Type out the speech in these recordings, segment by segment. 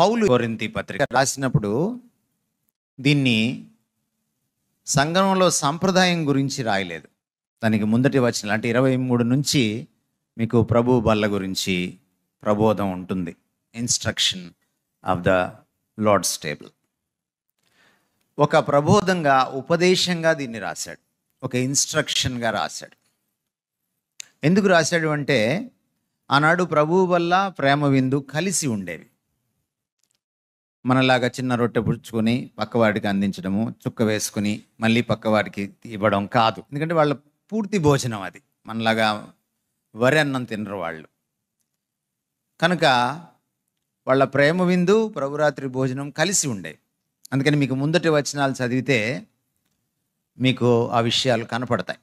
పౌలు కొరింథీ పత్రిక రాసినప్పుడు దీన్ని సంఘంలో సంప్రదాయం గురించి రాయలేదు. దానికి ముందటి వచనాలు అంటే 23 నుంచి మీకు ప్రభు బల్ల గురించి ప్రబోధం ఉంటుంది. Instruction of the Lord's table. ఒక ప్రబోధంగా, ఉపదేశంగా దీన్ని రాశాడు. ఒక ఇన్స్ట్రక్షన్గా రాశాడు. ఎందుకు రాశాడు అంటే ఆనాడు ప్రభువు వల్ల ప్రేమ విందు కలిసి ఉండేవి. మనలాగా చిన్న రొట్టె పుచ్చుకొని పక్కవాడికి అందించడము, చుక్క వేసుకుని మళ్ళీ పక్కవాడికి ఇవ్వడం కాదు. ఎందుకంటే వాళ్ళ పూర్తి భోజనం అది. మనలాగా వరి అన్నం తినరు వాళ్ళు. కనుక వాళ్ళ ప్రేమ విందు, ప్రభురాత్రి భోజనం కలిసి ఉండేవి. అందుకని మీకు ముందటి వచనాలు చదివితే మీకు ఆ విషయాలు కనపడతాయి.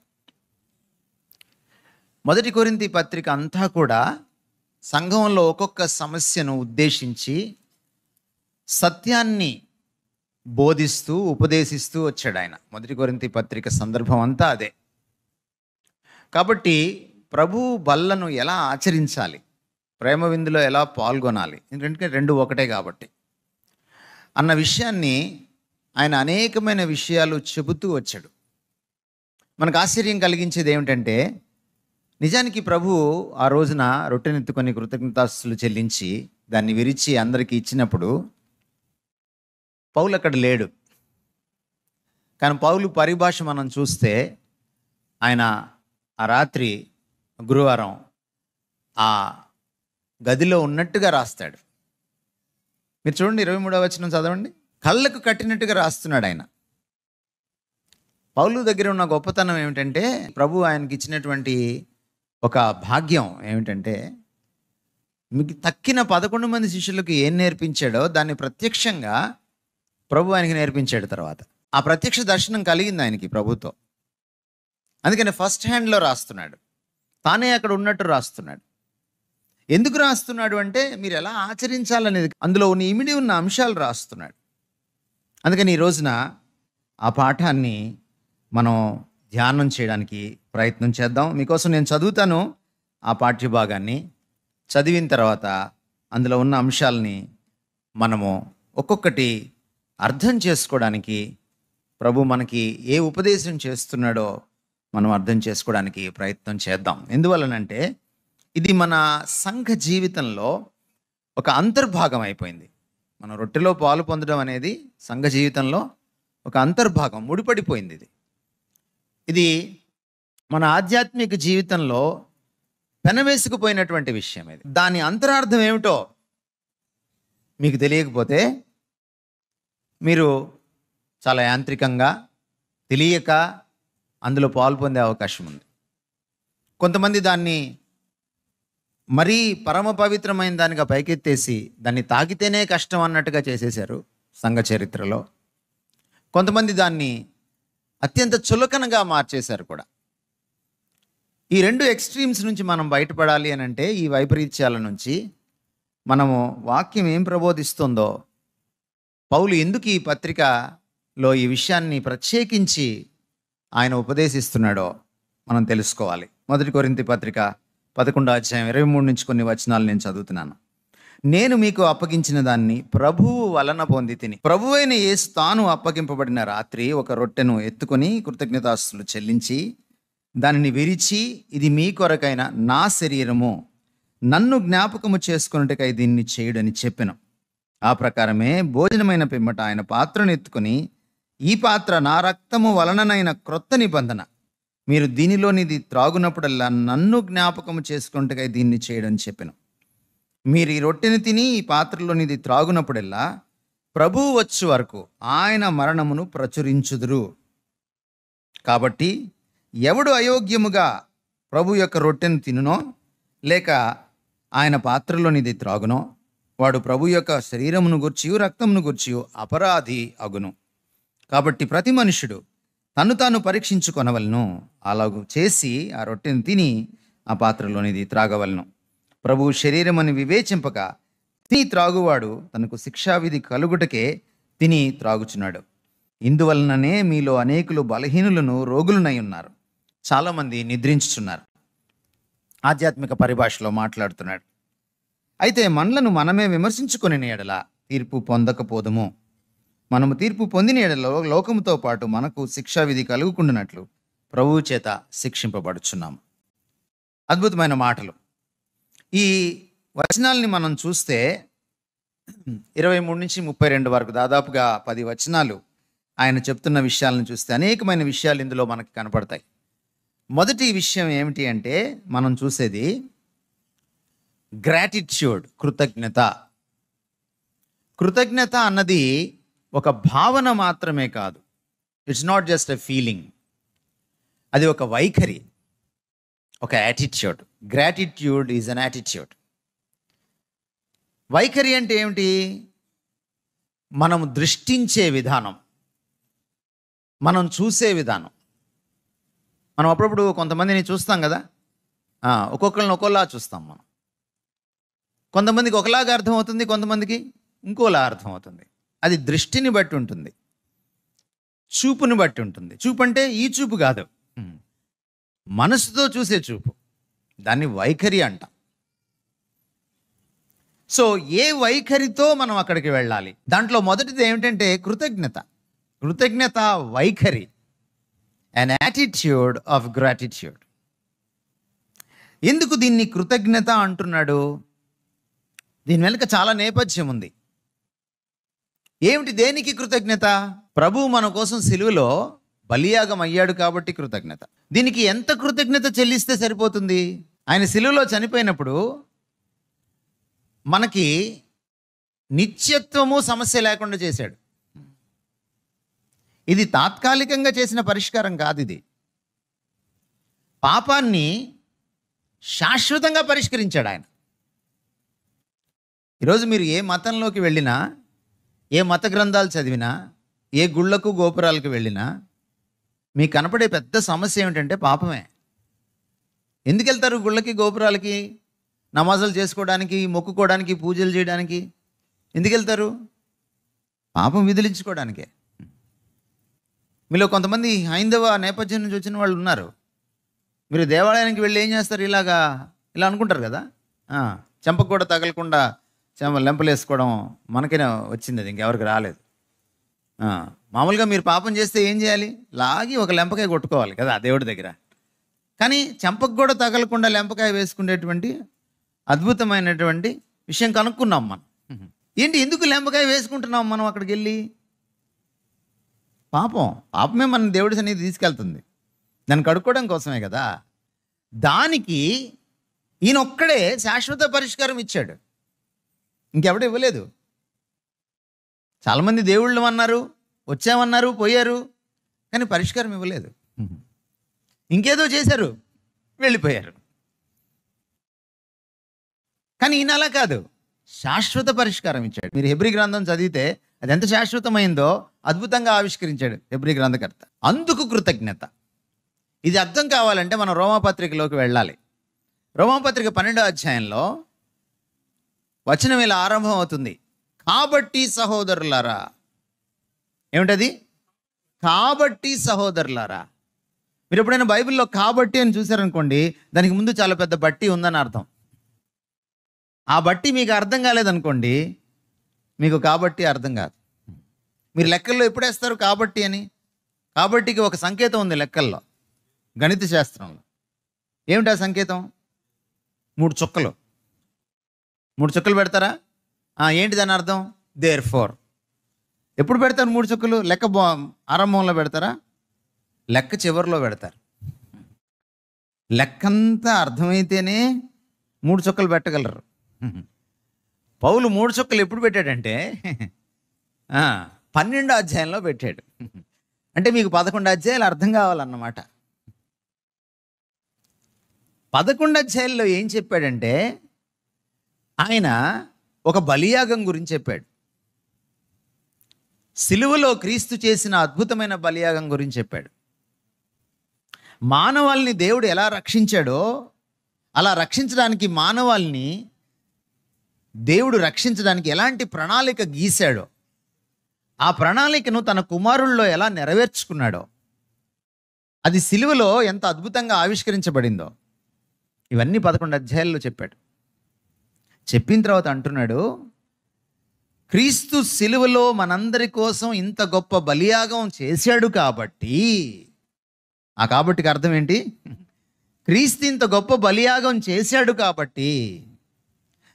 మొదటి కొరింథీ పత్రిక అంతా కూడా సంఘంలో ఒక్కొక్క సమస్యను ఉద్దేశించి సత్యాన్ని బోధిస్తూ ఉపదేశిస్తూ వచ్చాడు ఆయన. మొదటి కొరింథీ పత్రిక సందర్భం అంతా అదే. కాబట్టి ప్రభు బల్లను ఎలా ఆచరించాలి, ప్రేమ విందులో ఎలా పాల్గొనాలి, ఎందుకంటే రెండు ఒకటే కాబట్టి అన్న విషయాన్ని ఆయన అనేకమైన విషయాలు చెబుతూ వచ్చాడు. మనకు ఆశ్చర్యం కలిగించేది ఏమిటంటే నిజానికి ప్రభు ఆ రోజున రొట్టెనెత్తుకొని కృతజ్ఞతాస్తులు చెల్లించి దాన్ని విరిచి అందరికీ ఇచ్చినప్పుడు పౌలు అక్కడ లేడు. కానీ పౌలు పరిభాష మనం చూస్తే ఆయన ఆ రాత్రి గురువారం ఆ గదిలో ఉన్నట్టుగా రాస్తాడు. మీరు చూడండి 23వ వచనం చదవండి. కళ్ళకు కట్టినట్టుగా రాస్తున్నాడు ఆయన. పౌలు దగ్గర ఉన్న గొప్పతనం ఏమిటంటే ప్రభు ఆయనకి ఇచ్చినటువంటి ఒక భాగ్యం ఏమిటంటే మీకు తక్కిన 11 మంది శిష్యులకు ఏం నేర్పించాడో దాన్ని ప్రత్యక్షంగా ప్రభు ఆయనకి నేర్పించాడు. తర్వాత ఆ ప్రత్యక్ష దర్శనం కలిగింది ఆయనకి ప్రభుతో. అందుకని ఫస్ట్ హ్యాండ్లో రాస్తున్నాడు. తానే అక్కడ ఉన్నట్టు రాస్తున్నాడు. ఎందుకు రాస్తున్నాడు అంటే మీరు ఎలా ఆచరించాలనేది అందులో ఇమిడి ఉన్న అంశాలు రాస్తున్నాడు. అందుకని ఈ రోజున ఆ పాఠాన్ని మనం ధ్యానం చేయడానికి ప్రయత్నం చేద్దాం. మీకోసం నేను చదువుతాను ఆ పాఠ్యభాగాన్ని. చదివిన తర్వాత అందులో ఉన్న అంశాలని మనము ఒక్కొక్కటి అర్థం చేసుకోవడానికి, ప్రభు మనకి ఏ ఉపదేశం చేస్తున్నాడో మనం అర్థం చేసుకోవడానికి ప్రయత్నం చేద్దాం. ఎందువలనంటే ఇది మన సంఘ జీవితంలో ఒక అంతర్భాగం అయిపోయింది. మన రొట్టెలో పాలు పొందడం అనేది సంఘ జీవితంలో ఒక అంతర్భాగం, ముడిపడిపోయింది. ఇది మన ఆధ్యాత్మిక జీవితంలో పెనవేసుకుపోయినటువంటి విషయం. ఇది దాని అంతరార్థం ఏమిటో మీకు తెలియకపోతే మీరు చాలా యాంత్రికంగా తెలియక అందులో పాలు పొందే అవకాశం ఉంది. కొంతమంది దాన్ని మరీ పరమ పవిత్రమైన దానిగా పైకెత్తేసి దాన్ని తాకితేనే కష్టం అన్నట్టుగా చేసేశారు సంఘ చరిత్రలో. కొంతమంది దాన్ని అత్యంత చులకనగా మార్చేశారు కూడా. ఈ రెండు ఎక్స్ట్రీమ్స్ నుంచి మనం బయటపడాలి అని అంటే, ఈ వైపరీత్యాల నుంచి మనము వాక్యం ఏం ప్రబోధిస్తుందో, పౌలు ఎందుకు ఈ పత్రికలో ఈ విషయాన్ని ప్రత్యేకించి ఆయన ఉపదేశిస్తున్నాడో మనం తెలుసుకోవాలి. మొదటి కొరింథీ పత్రిక 11వ అధ్యాయం 23 నుంచి కొన్ని వచనాలు నేను చదువుతున్నాను. నేను మీకు అప్పగించిన దాన్ని ప్రభువు వలన పొంది తిని, ప్రభువైన యేసు తాను అప్పగింపబడిన రాత్రి ఒక రొట్టెను ఎత్తుకొని కృతజ్ఞతాస్తులు చెల్లించి దానిని విరిచి, ఇది మీ కొరకైన నా శరీరము, నన్ను జ్ఞాపకము చేసుకొనుటకై దీన్ని చేయుడని చెప్పెను. ఆ ప్రకారమే భోజనమైన పిమ్మట ఆయన పాత్రను ఎత్తుకొని, ఈ పాత్ర నా రక్తము వలననైన క్రొత్త నిబంధన, మీరు దీనిలోనిది త్రాగునప్పుడల్లా నన్ను జ్ఞాపకము చేసుకొనుటకై దీన్ని చేయడని చెప్పెను. మీరు ఈ రొట్టెని తిని ఈ పాత్రలోనిది త్రాగునప్పుడల్లా ప్రభువు వచ్చు వరకు ఆయన మరణమును ప్రచురించుదురు. కాబట్టి ఎవడు అయోగ్యముగా ప్రభు యొక్క రొట్టెను తినునో లేక ఆయన పాత్రలోనిది త్రాగునో వాడు ప్రభు యొక్క శరీరమును గూర్చియు రక్తమును గూర్చియు అపరాధి అగును. కాబట్టి ప్రతి మనుషుడు తను తాను పరీక్షించుకొనవలను. అలాగూ చేసి ఆ రొట్టెను తిని ఆ పాత్రలోనిది త్రాగవలను. ప్రభు శరీరమని వివేచింపక తిని త్రాగువాడు తనకు శిక్షావిధి కలుగుటకే తిని త్రాగుచున్నాడు. ఇందువలననే మీలో అనేకులు బలహీనులను రోగులనై ఉన్నారు, చాలామంది నిద్రించుచున్నారు. ఆధ్యాత్మిక పరిభాషలో మాట్లాడుతున్నాడు. అయితే మనలను మనమే విమర్శించుకునే ఎడల తీర్పు పొందకపోదుము. మనము తీర్పు పొందిన యెడల లోకముతో పాటు మనకు శిక్షా విధి కలుగుకుండునట్లు ప్రభువు చేత శిక్షింపబడుచున్నాము. అద్భుతమైన మాటలు. ఈ వచనాల్ని మనం చూస్తే 23 నుంచి 32 వరకు దాదాపుగా 10 వచనాలు ఆయన చెప్తున్న విషయాలను చూస్తే అనేకమైన విషయాలు ఇందులో మనకు కనపడతాయి. మొదటి విషయం ఏమిటి అంటే మనం చూసేది గ్రాటిట్యూడ్, కృతజ్ఞత. కృతజ్ఞత అన్నది ఒక భావన మాత్రమే కాదు. It's not just a feeling, అది ఒక వైఖరి, ఒక attitude. Gratitude is an attitude. వైఖరి అంటే ఏమిటి? మనం దృష్టించే విధానం, మనం చూసే విధానం. మనం అప్పుడప్పుడు కొంతమందిని చూస్తాం కదా, ఒక్కొక్కరిని ఒక్కోలా చూస్తాం మనం. కొంతమందికి ఒకలాగా అర్థమవుతుంది, కొంతమందికి ఇంకోలా అర్థమవుతుంది. అది దృష్టిని బట్టి ఉంటుంది, చూపుని బట్టి ఉంటుంది. చూపు అంటే ఈ చూపు కాదు, మనసుతో చూసే చూపు, దాన్ని వైఖరి అంటాం. సో ఏ వైఖరితో మనం అక్కడికి వెళ్ళాలి? దాంట్లో మొదటిది ఏమిటంటే కృతజ్ఞత. కృతజ్ఞత వైఖరి, an attitude of gratitude. ఎందుకు దీన్ని కృతజ్ఞత అంటున్నాడు? దీని వెనుక చాలా నేపథ్యం ఉంది. ఏమిటి? దేనికి కృతజ్ఞత? ప్రభువు మన కోసం సిలువలో బలియాగం అయ్యాడు కాబట్టి కృతజ్ఞత. దీనికి ఎంత కృతజ్ఞత చెల్లిస్తే సరిపోతుంది? ఆయన సిలువలో చనిపోయినప్పుడు మనకి నిత్యత్వము సమస్య లేకుండా చేశాడు. ఇది తాత్కాలికంగా చేసిన పరిష్కారం కాదు. ఇది పాపాన్ని శాశ్వతంగా పరిష్కరించాడు ఆయన. ఈరోజు మీరు ఏ మతంలోకి వెళ్ళినా, ఏ మత గ్రంథాలు చదివినా, ఏ గుళ్ళకు గోపురాలకు వెళ్ళినా మీకు కనపడే పెద్ద సమస్య ఏమిటంటే పాపమే. ఎందుకు వెళ్తారు గుళ్ళకి గోపురాలకి? నమాజులు చేసుకోవడానికి, మొక్కుకోవడానికి, పూజలు చేయడానికి. ఎందుకు వెళ్తారు? పాపం విదిలించుకోవడానికే. మీలో కొంతమంది హైందవ నేపథ్యం నుంచి వచ్చిన వాళ్ళు ఉన్నారు. మీరు దేవాలయానికి వెళ్ళి ఏం చేస్తారు? ఇలా అనుకుంటారు కదా, చెంపకు కూడా తగలకుండా లెంపలు వేసుకోవడం మనకైనా వచ్చింది, అది ఇంకెవరికి రాలేదు. మామూలుగా మీరు పాపం చేస్తే ఏం చేయాలి? లాగి ఒక లెంపకాయ కొట్టుకోవాలి కదా దేవుడి దగ్గర. కానీ చెంపకు కూడా తగలకుండా లెంపకాయ వేసుకునేటువంటి అద్భుతమైనటువంటి విషయం కనుక్కున్నాం మనం. ఏంటి, ఎందుకు లెంపకాయ వేసుకుంటున్నాం మనం అక్కడికి వెళ్ళి? పాపమే మన దేవుడి సన్నిధి తీసుకెళ్తుంది, దాన్ని కడుక్కోవడం కోసమే కదా. దానికి ఈయన ఒక్కడే శాశ్వత పరిష్కారం ఇచ్చాడు, ఇంకెవడు ఇవ్వలేదు. చాలామంది దేవుళ్ళు అన్నారు, వచ్చామన్నారు, పోయారు, కానీ పరిష్కారం ఇవ్వలేదు. ఇంకేదో చేశారు, వెళ్ళిపోయారు. కానీ ఈయన అలా కాదు, శాశ్వత పరిష్కారం ఇచ్చాడు. మీరు హెబ్రీ గ్రంథం చదివితే అది ఎంత శాశ్వతమైందో అద్భుతంగా ఆవిష్కరించాడు హెబ్రీ గ్రంథకర్త. అందుకు కృతజ్ఞత. ఇది అర్థం కావాలంటే మనం రోమాపత్రికలోకి వెళ్ళాలి. రోమాపత్రిక 12వ అధ్యాయంలో వచనం ఇలా ఆరంభం అవుతుంది. కాబట్టి సహోదరులారా. ఏమిటది? కాబట్టి సహోదరులారా. మీరు ఎప్పుడైనా బైబిల్లో కాబట్టి అని చూసారనుకోండి, దానికి ముందు చాలా పెద్ద బట్టి ఉందని అర్థం. ఆ బట్టి మీకు అర్థం కాలేదనుకోండి, మీకు కాబట్టి అర్థం కాదు. మీరు లెక్కల్లో ఎప్పుడు వేస్తారు కాబట్టి అని? కాబట్టికి ఒక సంకేతం ఉంది లెక్కల్లో, గణిత శాస్త్రంలో. ఏమిటి ఆ సంకేతం? 3 చుక్కలు. 3 చుక్కలు పెడతారా? ఏంటి దాని అర్థం? Therefore. ఎప్పుడు పెడతారు 3 చుక్కలు? లెక్క ఆరంభంలో పెడతారా? లెక్క చివరిలో పెడతారు. లెక్కంతా అర్థమైతేనే 3 చుక్కలు పెట్టగలరు. పౌలు 3 చుక్కలు ఎప్పుడు పెట్టాడంటే 12వ అధ్యాయంలో పెట్టాడు. అంటే మీకు 11 అధ్యాయాలు అర్థం కావాలన్నమాట. 11 అధ్యాయాల్లో ఏం చెప్పాడంటే ఆయన ఒక బలియాగం గురించి చెప్పాడు. సిలువలో క్రీస్తు చేసిన అద్భుతమైన బలియాగం గురించి చెప్పాడు. మానవాల్ని దేవుడు ఎలా రక్షించాడో అలా రక్షించడానికి, మానవాల్ని దేవుడు రక్షించడానికి ఎలాంటి ప్రణాళిక గీశాడో, ఆ ప్రణాళికను తన కుమారుల్లో ఎలా నెరవేర్చుకున్నాడో, అది సిలువలో ఎంత అద్భుతంగా ఆవిష్కరించబడిందో, ఇవన్నీ 11 అధ్యాయాల్లో చెప్పాడు. చెప్పిన తర్వాత అంటున్నాడు, క్రీస్తు సిలువలో మనందరి కోసం ఇంత గొప్ప బలియాగం చేశాడు కాబట్టి, ఆ కాబట్టికి అర్థం ఏంటి? క్రీస్తు ఇంత గొప్ప బలియాగం చేశాడు కాబట్టి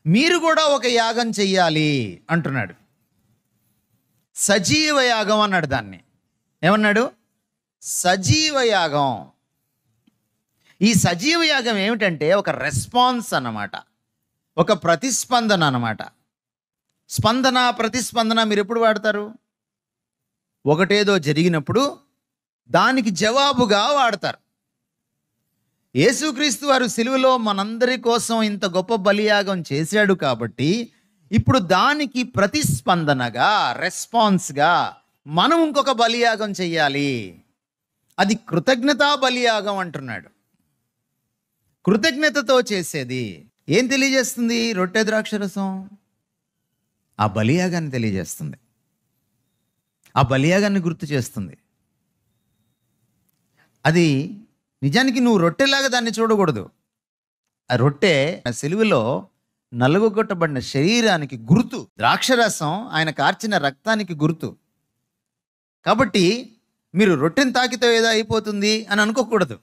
మీరు కూడా ఒక యాగం చెయ్యాలి అంటున్నాడు. సజీవ యాగం అన్నాడు దాన్ని. ఏమన్నాడు? సజీవ యాగం. ఈ సజీవ యాగం ఏమిటంటే ఒక రెస్పాన్స్ అన్నమాట, ఒక ప్రతిస్పందన అన్నమాట. స్పందన, ప్రతిస్పందన మీరు ఎప్పుడు వాడతారు? ఒకటేదో జరిగినప్పుడు దానికి జవాబుగా వాడతారు. యేసుక్రీస్తు వారు సిలువలో మనందరి కోసం ఇంత గొప్ప బలియాగం చేశాడు కాబట్టి ఇప్పుడు దానికి ప్రతిస్పందనగా, రెస్పాన్స్గా మనం ఇంకొక బలియాగం చెయ్యాలి. అది కృతజ్ఞతా బలియాగం అంటున్నాడు. కృతజ్ఞతతో చేసేది ఏం తెలియజేస్తుంది? రొట్టె ద్రాక్షరసం ఆ బలియాగాన్ని తెలియజేస్తుంది, ఆ బలియాగాన్ని గుర్తు చేస్తుంది. అది నిజానికి నువ్వు రొట్టెలాగా దాన్ని చూడకూడదు. ఆ రొట్టె సిలువలో నలుగొట్టబడిన శరీరానికి గుర్తు, ద్రాక్షరసం ఆయన కార్చిన రక్తానికి గుర్తు. కాబట్టి మీరు రొట్టెని తాకితో ఏదో అయిపోతుంది అని అనుకోకూడదు.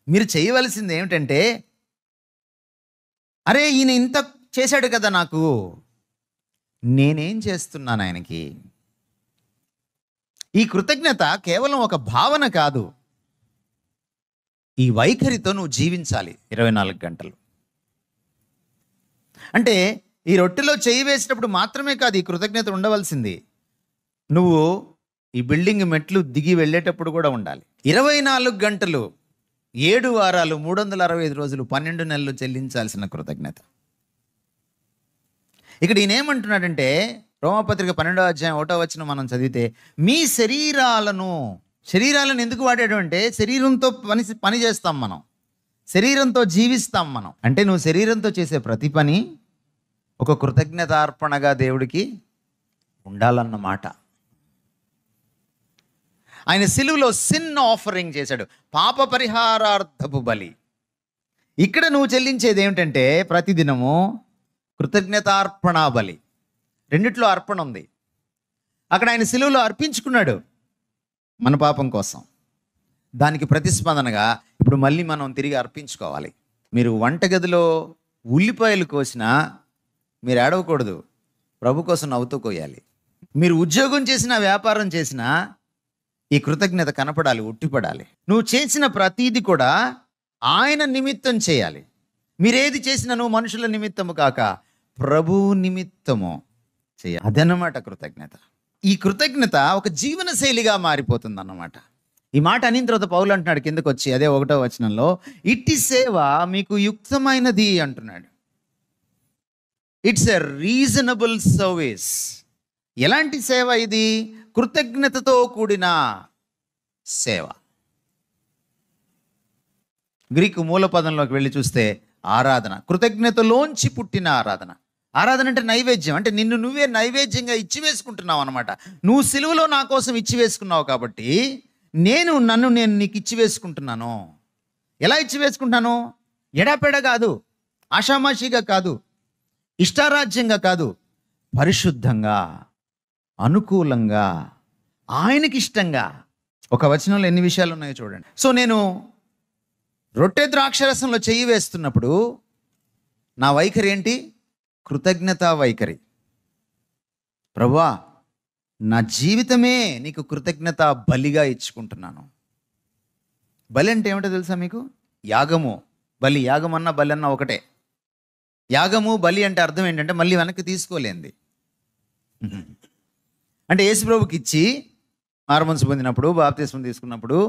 మీరు చేయవలసింది ఏమిటంటే, అరే ఈయన ఇంత చేశాడు కదా, నాకు నేనేం చేస్తున్నాను ఆయనకి. ఈ కృతజ్ఞత కేవలం ఒక భావన కాదు, ఈ వైఖరితో నువ్వు జీవించాలి 24 గంటలు. అంటే ఈ రొట్టెలో చేయి వేసేటప్పుడు మాత్రమే కాదు ఈ కృతజ్ఞత ఉండవలసింది, నువ్వు ఈ బిల్డింగ్ మెట్లు దిగి వెళ్ళేటప్పుడు కూడా ఉండాలి. 24 గంటలు, 7 వారాలు, 365 రోజులు, 12 నెలలు చెల్లించాల్సిన కృతజ్ఞత. ఇక్కడ ఈయన ఏమంటున్నాడంటే, రోమాపత్రిక 12వ అధ్యాయం 1వ వచనం మనం చదివితే, మీ శరీరాలను ఎందుకు వాడాడు అంటే, శరీరంతో పని చేస్తాం మనం, శరీరంతో జీవిస్తాం మనం. అంటే నువ్వు శరీరంతో చేసే ప్రతి పని ఒక కృతజ్ఞతార్పణగా దేవుడికి ఉండాలన్నమాట. ఆయన సిలువలో సిన్ ఆఫరింగ్ చేశాడు, పాప పరిహారార్థపు బలి. ఇక్కడ నువ్వు చెల్లించేది ఏమిటంటే ప్రతిదినము కృతజ్ఞతార్పణ బలి. రెండిట్లో అర్పణ ఉంది. అక్కడ ఆయన సిలువలో అర్పించుకున్నాడు మన పాపం కోసం, దానికి ప్రతిస్పందనగా ఇప్పుడు మళ్ళీ మనం తిరిగి అర్పించుకోవాలి. మీరు వంటగదిలో ఉల్లిపాయలు కోసినా మీరు ఏడవకూడదు, ప్రభు కోసం నవ్వుతూ కోయాలి. మీరు ఉద్యోగం చేసినా, వ్యాపారం చేసినా ఈ కృతజ్ఞత కనపడాలి, ఉట్టిపడాలి. నువ్వు చేసిన ప్రతీది కూడా ఆయన నిమిత్తం చేయాలి. మీరేది చేసినా నువ్వు మనుషుల నిమిత్తము కాక ప్రభు నిమిత్తము చేయాలి. అదన్నమాట కృతజ్ఞత. ఈ కృతజ్ఞత ఒక జీవన శైలిగా మారిపోతుంది అన్నమాట. ఈ మాట అనిన తర్వాత పౌలు అంటున్నాడు కిందకు వచ్చి, అదే 1వ వచనంలో, ఇట్టి సేవ మీకు యుక్తమైనది అంటున్నాడు. It's a reasonable service. ఎలాంటి సేవ ఇది? కృతజ్ఞతతో కూడిన సేవ. గ్రీకు మూల పదంలోకి వెళ్ళి చూస్తే ఆరాధన, కృతజ్ఞతలోంచి పుట్టిన ఆరాధన. ఆరాధన అంటే నైవేద్యం, అంటే నిన్ను నువ్వే నైవేద్యంగా ఇచ్చివేసుకుంటున్నావు అనమాట. నువ్వు సిలువలో నా కోసం ఇచ్చివేసుకున్నావు కాబట్టి నన్ను నీకు ఇచ్చివేసుకుంటున్నాను. ఎలా ఇచ్చివేసుకుంటాను? ఎడాపెడ కాదు, ఆషామాషిగా కాదు, ఇష్టారాజ్యంగా కాదు, పరిశుద్ధంగా, అనుకూలంగా, ఆయనకి ఇష్టంగా. ఒక వచనంలో ఎన్ని విషయాలు ఉన్నాయో చూడండి. సో నేను రొట్టె ద్రాక్షరసంలో చెయ్యి వేస్తున్నప్పుడు నా వైఖరి ఏంటి? కృతజ్ఞతా వైఖరి. ప్రభువా, నా జీవితమే నీకు కృతజ్ఞత బలిగా ఇచ్చుకుంటున్నాను. బలి అంటే ఏమిటో తెలుసా మీకు? యాగము, బలి. యాగం అన్న బలి అన్న ఒకటే. యాగము, బలి అంటే అర్థం ఏంటంటే మళ్ళీ వెనక్కి తీసుకోలేంది. అంటే యేసుప్రభుకి ఇచ్చి మారుమనసు పొందినప్పుడు, బాప్తిస్మం తీసుకున్నప్పుడు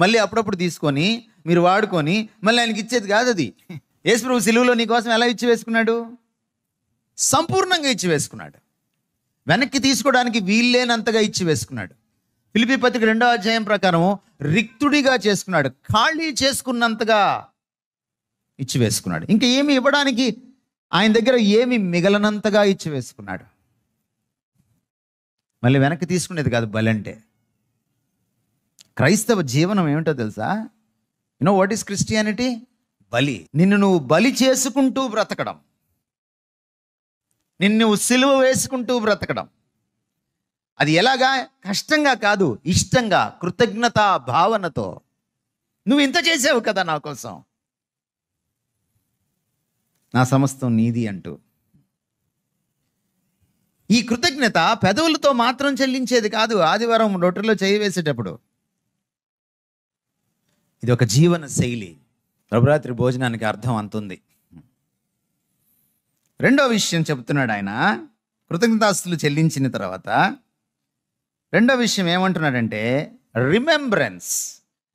మళ్ళీ అప్పుడప్పుడు తీసుకొని మీరు వాడుకొని మళ్ళీ ఆయనకి ఇచ్చేది కాదు అది. యేసుప్రభు సిలువలో నీ కోసం ఎలా ఇచ్చి వేసుకున్నాడు? సంపూర్ణంగా ఇచ్చి వేసుకున్నాడు. వెనక్కి తీసుకోవడానికి వీల్లేనంతగా ఇచ్చి వేసుకున్నాడు. ఫిలిప్పీ పత్రిక 2వ అధ్యాయం ప్రకారం రిక్తుడిగా చేసుకున్నాడు, ఖాళీ చేసుకున్నంతగా ఇచ్చి వేసుకున్నాడు. ఇంకా ఏమి ఇవ్వడానికి ఆయన దగ్గర ఏమి మిగలనంతగా ఇచ్చి వేసుకున్నాడు. మళ్ళీ వెనక్కి తీసుకునేది కాదు బలి అంటే. క్రైస్తవ జీవనం ఏమిటో తెలుసా? You know what is Christianity? బలి. నిన్ను నువ్వు బలి చేసుకుంటూ బ్రతకడం. నిన్ను సిలువ వేసుకుంటూ బ్రతకడం. అది ఎలాగా? కష్టంగా కాదు, ఇష్టంగా, కృతజ్ఞత భావనతో. నువ్వు ఇంత చేసావు కదా నా కోసం, నా సమస్తం నీది అంటూ. ఈ కృతజ్ఞత పెదవులతో మాత్రం చెల్లించేది కాదు. ఆదివారం రొట్టెలో చేయి వేసేటప్పుడు ఇది ఒక జీవన శైలి. ప్రభురాత్రి భోజనానికి అర్థం అంతుంది. రెండో విషయం చెప్తున్నాడు ఆయన. కృతజ్ఞతాస్తులు చెల్లించిన తర్వాత రెండో విషయం ఏమంటున్నాడంటే రిమెంబరెన్స్,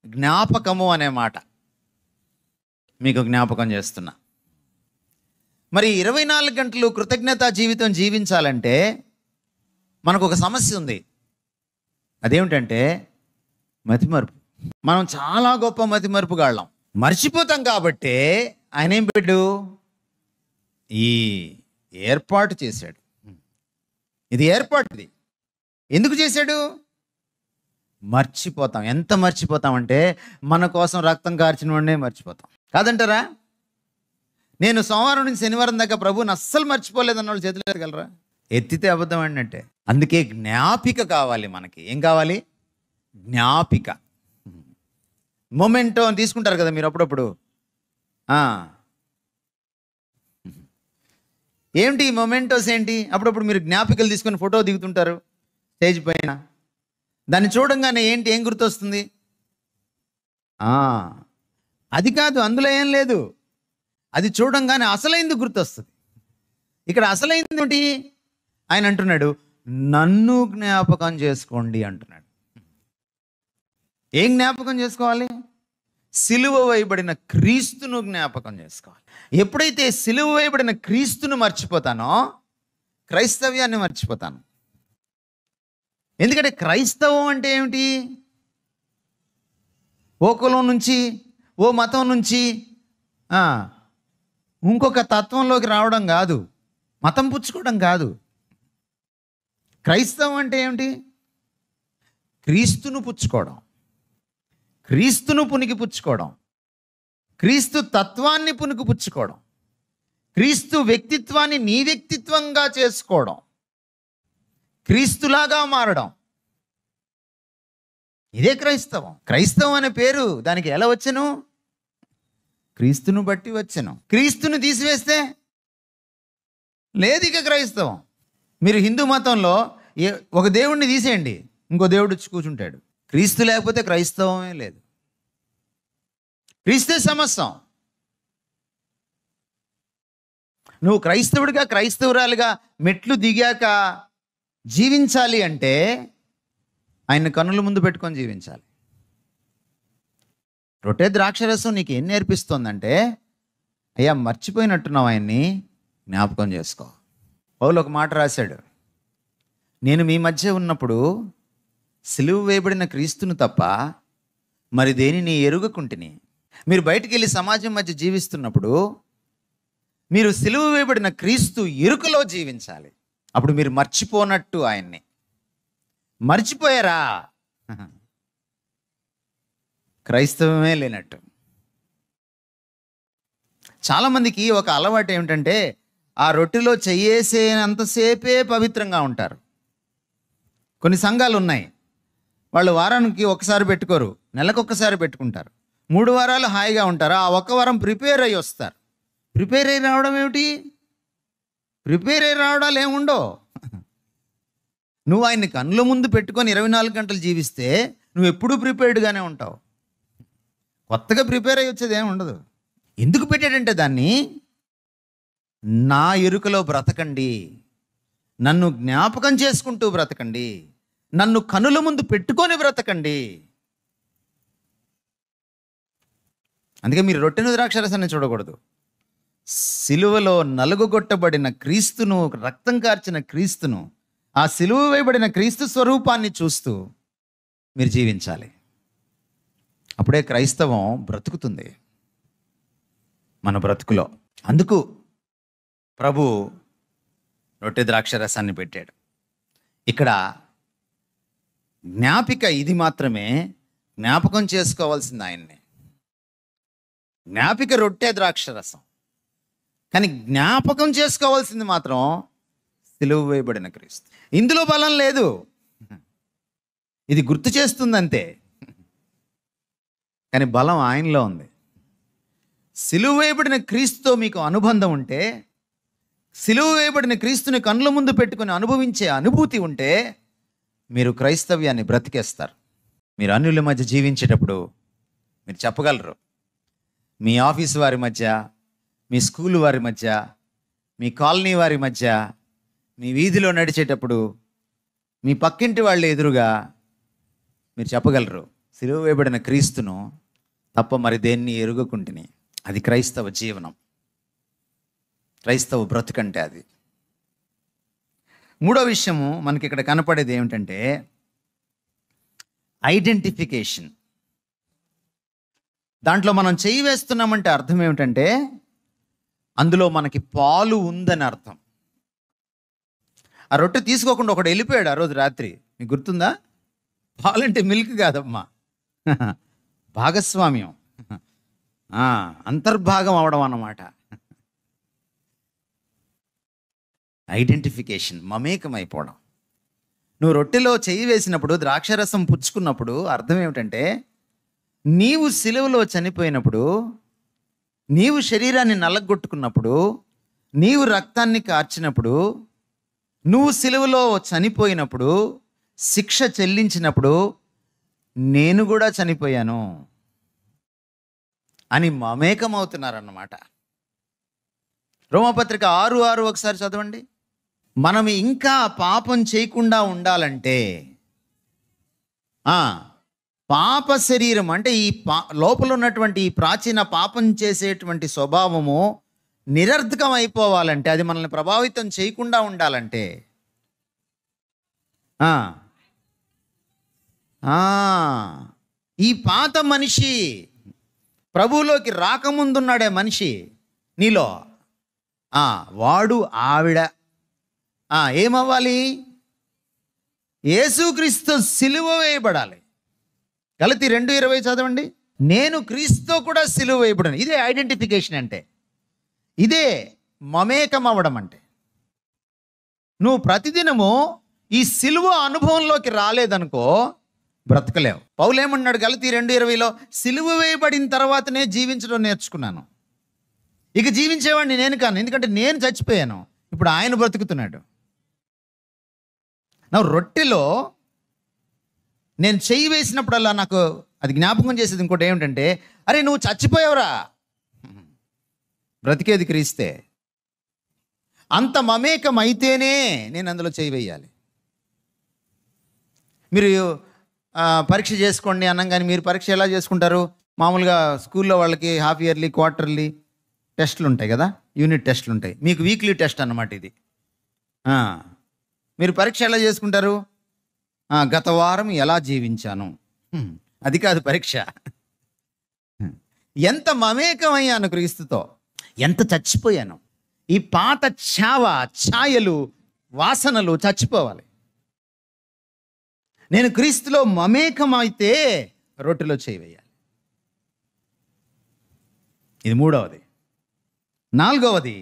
జ్ఞాపకము అనే మాట మీకు జ్ఞాపకం చేస్తున్నా. మరి 24 గంటలు కృతజ్ఞతా జీవితం జీవించాలంటే మనకు ఒక సమస్య ఉంది. అదేమిటంటే మతిమరుపు. మనం చాలా గొప్ప మతిమరుపుగాళ్ళం, మర్చిపోతాం. కాబట్టే ఆయన ఏం పెట్టాడు? ఈ ఏర్పాటు చేశాడు. ఇది ఏర్పాటు. ఇది ఎందుకు చేశాడు? మర్చిపోతాం. ఎంత మర్చిపోతామంటే మన కోసం రక్తం కార్చిన వాడినే మర్చిపోతాం, కాదంటారా? నేను సోమవారం నుంచి శనివారం దాకా ప్రభువుని అస్సలు మర్చిపోలేదన్న వాళ్ళు చేతులు ఎత్తగలరా? ఎత్తితే అబద్ధం అన్నట్టే. అందుకే జ్ఞాపిక కావాలి మనకి. ఏం కావాలి? జ్ఞాపిక. మొమెంటో అని తీసుకుంటారు కదా మీరు అప్పుడప్పుడు. ఏమిటి ఈ మొమెంటోస్ ఏంటి? అప్పుడప్పుడు మీరు జ్ఞాపికలు తీసుకొని ఫోటో దిగుతుంటారు స్టేజ్ పైన. దాన్ని చూడంగానే ఏం గుర్తొస్తుంది? అది కాదు, అందులో ఏం లేదు. అది చూడంగానే అసలైంది గుర్తొస్తుంది. ఇక్కడ అసలైంది ఏమిటి? ఆయన అంటున్నాడు నన్ను జ్ఞాపకం చేసుకోండి అంటున్నాడు. ఏం జ్ఞాపకం చేసుకోవాలి? సిలువ వేయబడిన క్రీస్తును జ్ఞాపకం చేసుకోవాలి. ఎప్పుడైతే సిలువ వేయబడిన క్రీస్తును మర్చిపోతానో క్రైస్తవ్యాన్ని మర్చిపోతాను. ఎందుకంటే క్రైస్తవం అంటే ఏమిటి? ఓ కులం నుంచి, ఓ మతం నుంచి ఇంకొక తత్వంలోకి రావడం కాదు, మతం పుచ్చుకోవడం కాదు. క్రైస్తవం అంటే ఏమిటి? క్రీస్తును పుచ్చుకోవడం, క్రీస్తును పునికి పుచ్చుకోవడం, క్రీస్తు తత్వాన్ని పునికి పుచ్చుకోవడం, క్రీస్తు వ్యక్తిత్వాన్ని నీ వ్యక్తిత్వంగా చేసుకోవడం, క్రీస్తులాగా మారడం. ఇదే క్రైస్తవం. క్రైస్తవం అనే పేరు దానికి ఎలా వచ్చెను? క్రీస్తును బట్టి వచ్చెను. క్రీస్తును తీసివేస్తే లేదు ఇక క్రైస్తవం. మీరు హిందూ మతంలో ఒక దేవుడిని తీసేయండి, ఇంకో దేవుడు వచ్చి కూర్చుంటాడు. క్రీస్తు లేకపోతే క్రైస్తవమే లేదు. క్రీస్తే సమస్తం. నువ్వు క్రైస్తవుడిగా, క్రైస్తవురాలుగా మెట్లు దిగాక జీవించాలి అంటే ఆయన కన్నుల ముందు పెట్టుకొని జీవించాలి. రొట్టె ద్రాక్షరసం నీకు ఏం నేర్పిస్తోందంటే, అయ్యా మర్చిపోయినట్టున్నావు, ఆయన్ని జ్ఞాపకం చేసుకో. పౌలు ఒక మాట రాశాడు, నేను మీ మధ్య ఉన్నప్పుడు సిలువ వేయబడిన క్రీస్తును తప్ప మరి దేనిని ఎరుగకుంటిని. మీరు బయటికి వెళ్ళి సమాజం మధ్య జీవిస్తున్నప్పుడు మీరు సిలువ వేయబడిన క్రీస్తు ఎరుకలో జీవించాలి. అప్పుడు మీరు మర్చిపోనట్టు ఆయన్ని. మర్చిపోయారా? క్రైస్తవమే లేనట్టు. చాలామందికి ఒక అలవాటు ఏమిటంటే ఆ రొట్టెలో చెయ్యేసేంతసేపే పవిత్రంగా ఉంటారు. కొన్ని సంఘాలు ఉన్నాయి, వాళ్ళు వారానికి ఒకసారి పెట్టుకోరు, నెలకొకసారి పెట్టుకుంటారు. 3 వారాలు హాయిగా ఉంటారు. ఆ ఒక్క వారం ప్రిపేర్ అయ్యి వస్తారు. ప్రిపేర్ అయ్యి రావడం ఏమిటి? ప్రిపేర్ అయ్యి రావడాలు ఏముండవు. నువ్వు ఆయన్ని కన్నుల ముందు పెట్టుకొని 24 గంటలు జీవిస్తే నువ్వు ఎప్పుడూ ప్రిపేర్డ్గానే ఉంటావు. కొత్తగా ప్రిపేర్ అయ్యి వచ్చేది ఏమి ఉండదు. ఎందుకు పెట్టాడంటే దాన్ని నా ఎరుకలో బ్రతకండి, నన్ను జ్ఞాపకం చేసుకుంటూ బ్రతకండి, నన్ను కనుల ముందు పెట్టుకొని బ్రతకండి. అందుకే మీరు రొట్టెను ద్రాక్షరసాన్ని చూడకూడదు. సిలువలో నలుగుగొట్టబడిన క్రీస్తును, రక్తం కార్చిన క్రీస్తును, ఆ సిలువ వేయబడిన క్రీస్తు స్వరూపాన్ని చూస్తూ మీరు జీవించాలి. అప్పుడే క్రైస్తవం బ్రతుకుతుంది మన బ్రతుకులో. అందుకు ప్రభు రొట్టె ద్రాక్షరసాన్ని పెట్టాడు. ఇక్కడ జ్ఞాపిక ఇది మాత్రమే, జ్ఞాపకం చేసుకోవాల్సింది ఆయన్ని. జ్ఞాపిక రొట్టె ద్రాక్షరసం, కానీ జ్ఞాపకం చేసుకోవాల్సింది మాత్రం సిలువ వేయబడిన క్రీస్తు. ఇందులో బలం లేదు, ఇది గుర్తు చేస్తుంది అంతే, కానీ బలం ఆయనలో ఉంది. సిలువ వేయబడిన క్రీస్తుతో మీకు అనుబంధం ఉంటే, సిలువ వేయబడిన క్రీస్తుని కళ్ళ ముందు పెట్టుకుని అనుభవించే అనుభూతి ఉంటే మీరు క్రైస్తవ్యాన్ని బ్రతికేస్తారు. మీరు అన్యుల మధ్య జీవించేటప్పుడు మీరు చెప్పగలరు. మీ ఆఫీస్ వారి మధ్య, మీ స్కూల్ వారి మధ్య, మీ కాలనీ వారి మధ్య, మీ వీధిలో నడిచేటప్పుడు, మీ పక్కింటి వాళ్ళ ఎదురుగా మీరు చెప్పగలరు, సిలువ వేయబడిన క్రీస్తును తప్ప మరి దేన్ని ఎరుగకుంటుని. అది క్రైస్తవ జీవనం, క్రైస్తవ బ్రతుకంటే అది. మూడో విషయము మనకి ఇక్కడ కనపడేది ఏమిటంటే ఐడెంటిఫికేషన్. దాంట్లో మనం చేయి వేస్తున్నామంటే అర్థం ఏమిటంటే అందులో మనకి పాలు ఉందని అర్థం. ఆ రొట్టె తీసుకోకుండా ఒకడు వెళ్ళిపోయాడు ఆ రోజు రాత్రి, మీకు గుర్తుందా? పాలంటే మిల్క్ కాదమ్మా, భాగస్వామ్యం, అంతర్భాగం అవడం అన్నమాట. ఐడెంటిఫికేషన్, మమేకం అయిపోవడం. నువ్వు రొట్టెలో చెయ్యి వేసినప్పుడు, ద్రాక్షరసం పుచ్చుకున్నప్పుడు అర్థం ఏమిటంటే నీవు సిలువలో చనిపోయినప్పుడు, నీవు శరీరాన్ని నల్లగొట్టుకున్నప్పుడు, నీవు రక్తాన్ని కార్చినప్పుడు, నువ్వు సిలువలో చనిపోయినప్పుడు, శిక్ష చెల్లించినప్పుడు నేను కూడా చనిపోయాను అని మమేకం అవుతున్నారన్నమాట. రోమపత్రిక 6:6 ఒకసారి చదవండి. మనం ఇంకా పాపం చేయకుండా ఉండాలంటే పాప శరీరం అంటే ఈ లోపల ఉన్నటువంటి ఈ ప్రాచీన పాపం చేసేటువంటి స్వభావము నిరర్ధకం అయిపోవాలంటే, అది మనల్ని ప్రభావితం చేయకుండా ఉండాలంటే ఈ పాత మనిషి ప్రభువులోకి రాకముందున్నాడే మనిషి నీలో, వాడు ఆవిడ ఏమవ్వాలి? యేసుక్రీస్తు సిలువ వేయబడాలి. గలతీ 2:20 చదవండి. నేను క్రీస్తుతో కూడా సిలువ వేయబడను. ఇదే ఐడెంటిఫికేషన్ అంటే, ఇదే మమేకం అవ్వడం అంటే. నువ్వు ప్రతిదినము ఈ సిలువ అనుభవంలోకి రాలేదనుకో బ్రతకలేవు. పౌలు ఏమన్నాడు గలతీ 2:20లో? సిలువ వేయబడిన తర్వాతనే జీవించడం నేర్చుకున్నాను, ఇక జీవించేవాడిని నేను కాను, ఎందుకంటే నేను చచ్చిపోయాను, ఇప్పుడు ఆయన బ్రతుకుతున్నాడు. నా రొట్టెలో నేను చెయ్యి వేసినప్పుడల్లా నాకు అది జ్ఞాపకం చేసేది ఇంకోటి ఏమిటంటే, అరే నువ్వు చచ్చిపోయావురా, బ్రతికేది క్రీస్తే. అంత మమేకం అయితేనే నేను అందులో చెయ్యి వేయాలి. మీరు పరీక్ష చేసుకోండి అనంగానే మీరు పరీక్ష ఎలా చేసుకుంటారు? మామూలుగా స్కూల్లో వాళ్ళకి హాఫ్ ఇయర్లీ, క్వార్టర్లీ టెస్టులు ఉంటాయి కదా, యూనిట్ టెస్టులు ఉంటాయి. మీకు వీక్లీ టెస్ట్ అన్నమాట ఇది. మీరు పరీక్ష ఎలా చేసుకుంటారు? గత వారం ఎలా జీవించాను, అది కాదు పరీక్ష. ఎంత మమేకమయ్యాను క్రీస్తుతో, ఎంత చచ్చిపోయాను. ఈ పాత ఛాయలు, వాసనలు చచ్చిపోవాలి. నేను క్రీస్తులో మమేకమైతే రొట్టెలో చేయి వేయాలి. ఇది మూడవది. నాలుగవది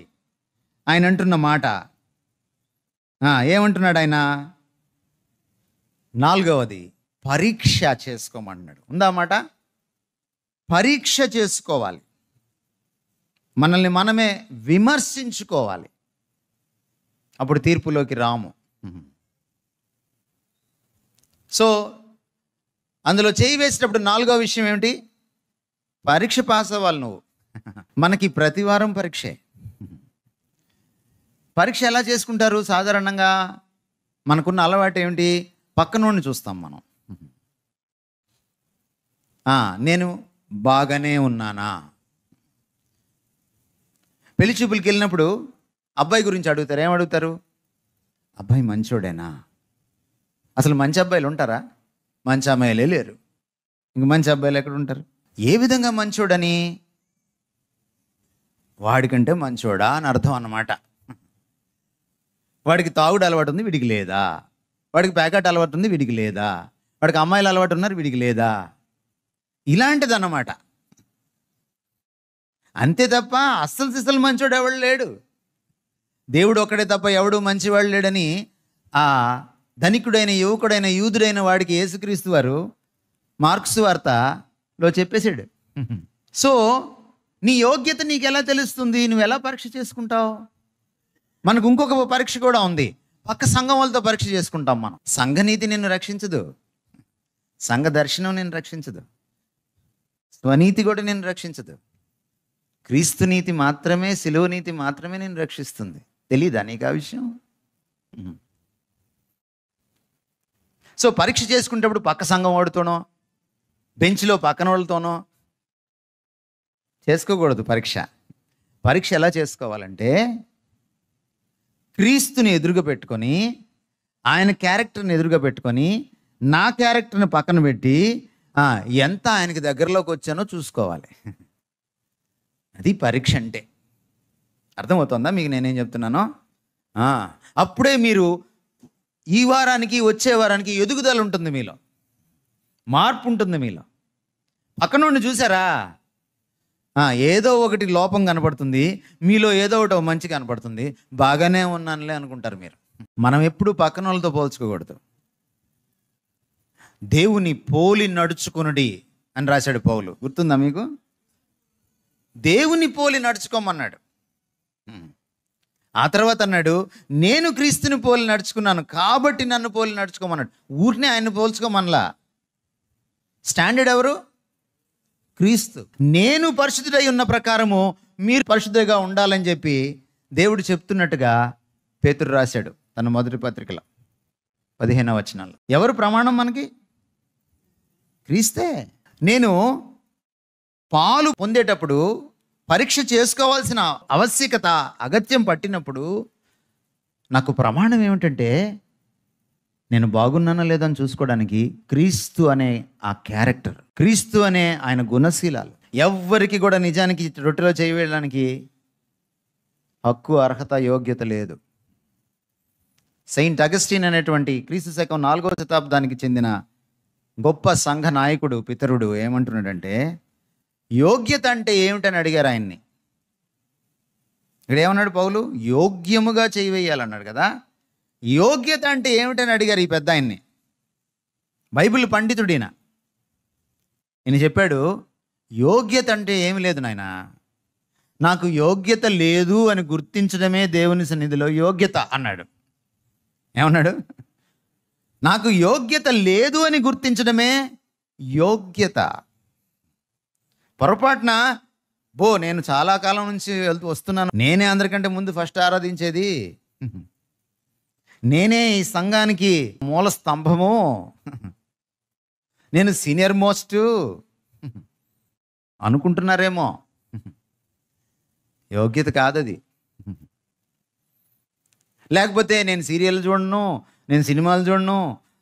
ఆయన అంటున్న మాట ఏమంటున్నాడు ఆయన? నాలుగవది పరీక్ష చేసుకోమన్నాడు. ఉందా మాట? పరీక్ష చేసుకోవాలి, మనల్ని మనమే విమర్శించుకోవాలి, అప్పుడు తీర్పులోకి రాము. సో అందులో చేయి వేసేటప్పుడు నాలుగో విషయం ఏమిటి? పరీక్ష పాస్ అవ్వాలి నువ్వు. మనకి ప్రతి వారం పరీక్షే. పరీక్ష ఎలా చేసుకుంటారు సాధారణంగా? మనకున్న అలవాటు ఏమిటి? పక్కనోడిని చూస్తాం మనం. నేను బాగానే ఉన్నానా? పెళ్లి చూపులకి వెళ్ళినప్పుడు అబ్బాయి గురించి అడుగుతారు. ఏమడుగుతారు? అబ్బాయి మంచోడేనా? అసలు మంచి అబ్బాయిలు ఉంటారా? మంచి అమ్మాయిలే లేరు, ఇంక మంచి అబ్బాయిలు ఎక్కడ ఉంటారు? ఏ విధంగా మంచోడని? వాడికంటే మంచోడా అని అర్థం అన్నమాట. వాడికి తాగుడు అలవాటు ఉంది, వీడికి లేదా? వాడికి ప్యాకెట్ అలవాటు ఉంది, వీడికి లేదా? వాడికి అమ్మాయిలు అలవాటు ఉన్నారు, వీడికి లేదా? ఇలాంటిది అన్నమాట. అంతే తప్ప అస్సలు సిస్సలు మంచోడు ఎవడు లేడు. దేవుడు ఒక్కడే తప్ప ఎవడు మంచివాడు లేడని ఆ ధనికుడైన యువకుడైన యూదుడైన వాడికి యేసుక్రీస్తు వారు మార్క్స్ వార్తలో చెప్పేశాడు. సో నీ యోగ్యత నీకు ఎలా తెలుస్తుంది? నువ్వు ఎలా పరీక్ష చేసుకుంటావు? మనకు ఇంకొక పరీక్ష కూడా ఉంది. పక్క సంఘం వాళ్ళతో పరీక్ష చేసుకుంటాం మనం. సంఘనీతి నిన్ను రక్షించదు, సంఘ దర్శనం నిన్ను రక్షించదు, స్వనీతి కూడా నిన్ను రక్షించదు. క్రీస్తు నీతి మాత్రమే, సిలువ నీతి మాత్రమే నిన్ను రక్షిస్తుంది. తెలీదా నీకు ఆ విషయం? సో పరీక్ష చేసుకునేటప్పుడు పక్క సంఘం వాడుతోనో బెంచ్లో పక్కన వాళ్ళతోనో చేసుకోకూడదు. పరీక్ష ఎలా చేసుకోవాలంటే క్రీస్తుని ఎదురుగా పెట్టుకొని, ఆయన క్యారెక్టర్ని ఎదురుగా పెట్టుకొని, నా క్యారెక్టర్ని పక్కన పెట్టి ఎంత ఆయనకి దగ్గరలోకి వచ్చానో చూసుకోవాలి. అది పరీక్ష అంటే. అర్థమవుతుందా మీకు నేనేం చెప్తున్నానో? అప్పుడే మీరు ఈ వారానికి వచ్చే వారానికి ఎదుగుదల ఉంటుంది, మీలో మార్పు ఉంటుంది. మీలో పక్కన నుండి చూసారా, ఏదో ఒకటి లోపం కనపడుతుంది, మీలో ఏదో ఒకటి మంచి కనపడుతుంది, బాగానే ఉన్నానులే అనుకుంటారు మీరు. మనం ఎప్పుడు పక్కన వాళ్ళతో పోల్చుకోకూడదు. దేవుని పోలి నడుచుకునుడి అని రాశాడు పౌలు, గుర్తుందా మీకు? దేవుని పోలి నడుచుకోమన్నాడు. ఆ తర్వాత అన్నాడు, నేను క్రీస్తుని పోలి నడుచుకున్నాను కాబట్టి నన్ను పోలి నడుచుకోమన్నాడు. ఊరినే ఆయన పోల్చుకోమనలా. స్టాండర్డ్ ఎవరు? క్రీస్తు. నేను పరిశుద్ధుడై ఉన్న ప్రకారము మీరు పరిశుద్ధంగా ఉండాలని చెప్పి దేవుడు చెప్తున్నట్టుగా పేతురు రాశాడు తన మొదటి పత్రికలో 15వ వచనంలో. ఎవరు ప్రమాణం మనకి? క్రీస్తే. నేను పాలు పొందేటప్పుడు పరీక్ష చేసుకోవాల్సిన ఆవశ్యకత, అగత్యం పట్టినప్పుడు నాకు ప్రమాణం ఏమిటంటే, నేను బాగున్నానా లేదని చూసుకోవడానికి క్రీస్తు అనే ఆ క్యారెక్టర్, క్రీస్తు అనే ఆయన గుణశీలాలు. ఎవ్వరికి కూడా నిజానికి రొట్టెలో చేయడానికి హక్కు, అర్హత, యోగ్యత లేదు. సెయింట్ అగస్టిన్ అనేటువంటి క్రీస్తు శకం 4వ శతాబ్దానికి చెందిన గొప్ప సంఘ నాయకుడు, పితరుడు ఏమంటున్నాడంటే, యోగ్యత అంటే ఏమిటని అడిగారు ఆయన్ని. ఇక్కడ ఏమన్నాడు పౌలు? యోగ్యముగా చేయవేయాలన్నాడు కదా. యోగ్యత అంటే ఏమిటని అడిగారు ఈ పెద్ద ఆయన్ని. బైబిల్ పండితుడిన ఈయన చెప్పాడు, యోగ్యత అంటే ఏమి లేదు నాయన, నాకు యోగ్యత లేదు అని గుర్తించడమే దేవుని సన్నిధిలో యోగ్యత అన్నాడు. ఏమన్నాడు? నాకు యోగ్యత లేదు అని గుర్తించడమే యోగ్యత. పొరపాటున నేను చాలా కాలం నుంచి వస్తున్నాను, నేనే అందరికంటే ముందు ఫస్ట్ ఆరాధించేది, నేనే ఈ సంఘానికి మూల స్తంభము, నేను సీనియర్ మోస్ట్ అనుకుంటున్నారేమో. యోగ్యత కాదది. లేకపోతే నేను సీరియల్ చూడను, నేను సినిమాలు చూడను,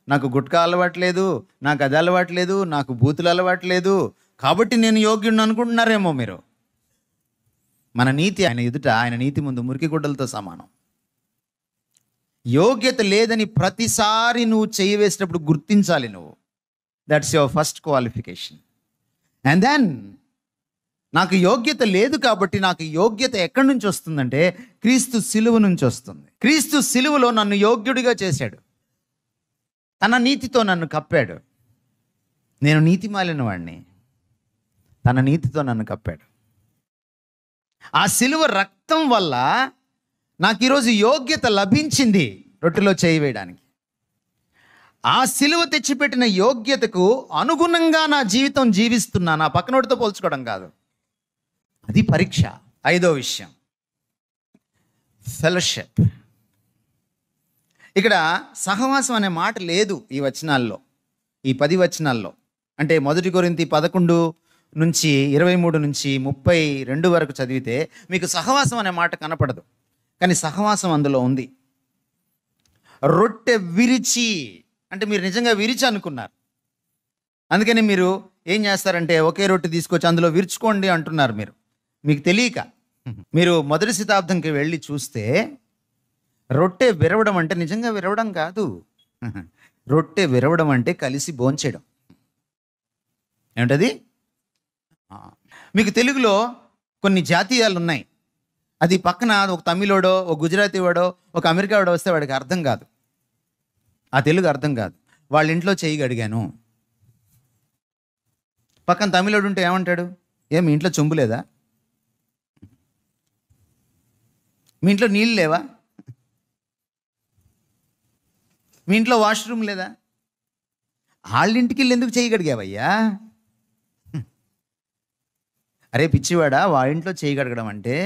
నాకు గుట్కా అలవాట్లేదు, నాకు అది అలవాట్లేదు, నాకు బూతులు అలవాట్లేదు, కాబట్టి నేను యోగ్యుడిని అనుకుంటున్నారేమో మీరు. మన నీతి ఆయన ఎదుట, ఆయన నీతి ముందు మురికి గుడ్డలతో సమానం. యోగ్యత లేదని ప్రతిసారి నువ్వు చేయి వేసినప్పుడు గుర్తించాలి నువ్వు. That's your first qualification. And then నాకు యోగ్యత లేదు కాబట్టి నాకు యోగ్యత ఎక్కడి నుంచి వస్తుందంటే క్రీస్తు సిలువ నుంచి వస్తుంది. క్రీస్తు సిలువలో నన్ను యోగ్యుడిగా చేశాడు, తన నీతితో నన్ను కప్పాడు. నేను నీతి మాలిన వాడిని, తన నీతితో నన్ను కప్పాడు. ఆ సిలువ రక్తం వల్ల నాకు ఈరోజు యోగ్యత లభించింది రొట్టెలో చేయి వేయడానికి. ఆ సిలువ తెచ్చిపెట్టిన యోగ్యతకు అనుగుణంగా నా జీవితం జీవిస్తున్నా, నా పక్కనోడితో పోల్చుకోవడం కాదు. అది పరీక్ష. 5వ విషయం, ఫెలోషిప్. ఇక్కడ సహవాసం అనే మాట లేదు ఈ వచనాల్లో, ఈ 10 వచనాల్లో. అంటే 1 కొరింథీ 11 నుంచి 23 నుంచి 32 వరకు చదివితే మీకు సహవాసం అనే మాట కనపడదు, కానీ సహవాసం అందులో ఉంది. రొట్టె విరిచి అంటే మీరు నిజంగా విరిచి అనుకున్నారు, అందుకని మీరు ఏం చేస్తారంటే ఒకే రొట్టె తీసుకొచ్చి అందులో విరుచుకోండి అంటున్నారు. మీకు తెలియక మీరు మొదటి శతాబ్దంకి వెళ్ళి చూస్తే రొట్టె విరవడం అంటే నిజంగా విరవడం కాదు. రొట్టె విరవడం అంటే కలిసి భోంచేయడం. ఏమిటది? మీకు తెలుగులో కొన్ని జాతీయాలు ఉన్నాయి. అది పక్కన ఒక తమిళోడో, ఒక గుజరాతీ వాడో, ఒక అమెరికా వాడో వస్తే వాడికి అర్థం కాదు, ఆ తెలుగు అర్థం కాదు. వాళ్ళ ఇంట్లో చెయ్యి అడిగాను, పక్కన తమిళోడు ఉంటే ఏమంటాడు? మీ ఇంట్లో చెంబు లేదా? మీ ఇంట్లో నీళ్ళు లేవా? మీ ఇంట్లో వాష్రూమ్ లేదా? వాళ్ళ ఇంటికి వెళ్ళి ఎందుకు చేయగడిగావయ్యా? అరే పిచ్చివాడా, వాళ్ళ ఇంట్లో చేయగడగడం అంటే